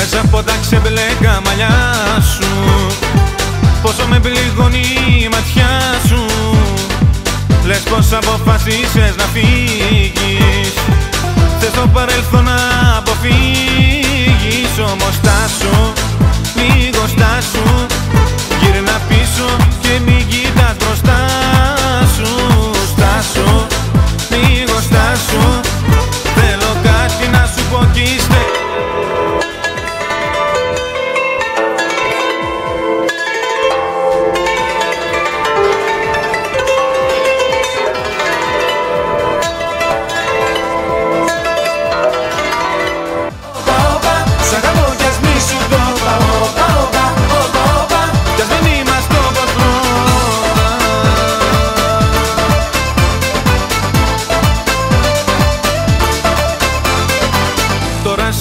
μέσα από τα ξεμπλέκα μαλλιά σου. Πόσο με πληγώνει η ματιά σου. Λες πως αποφασίσες να φύγεις. Θες το παρελθόν να αποφύγεις. Όμως στάσου, λίγο στάσου. Γύρνα πίσω και μην κοιτάς μπροστά σου. Στάσου, λίγο στάσου. Θέλω κάτι να σου πω κι είστε.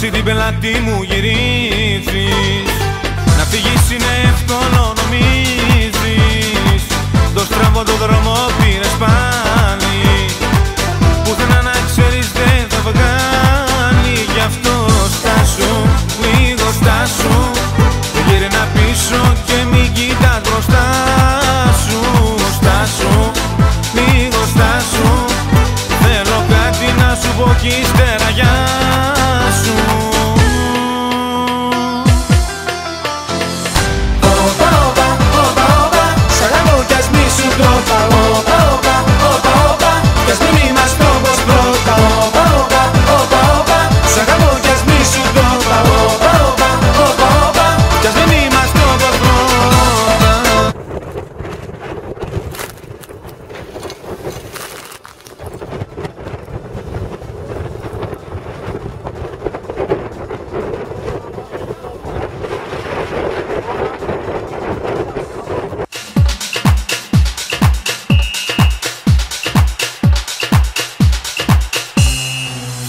Εσύ την πελάτη μου γυρίζεις. Να φύγεις είναι εύκολο νομίζεις. Το στραβό το δρόμο πήρες πάλι. Πουθενά να ξέρεις δεν θα βγάλει. Γι' αυτό στάσου, λίγο στάσου. Γύρνα πίσω και μην κοιτάς μπροστά σου. Στάσου, λίγο στάσου. Θέλω κάτι να σου πω κι ύστερα γεια σου.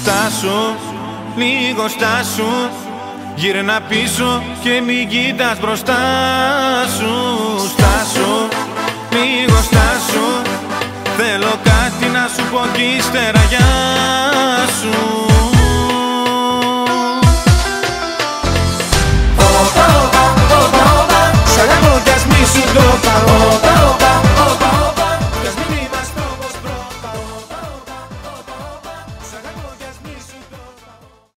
Στάσου, λίγο στάσου. Γύρνα πίσω και μην κοιτάς μπροστά σου. Στάσου, λίγο στάσου. Θέλω κάτι να σου πω κι ύστερα γεια σου.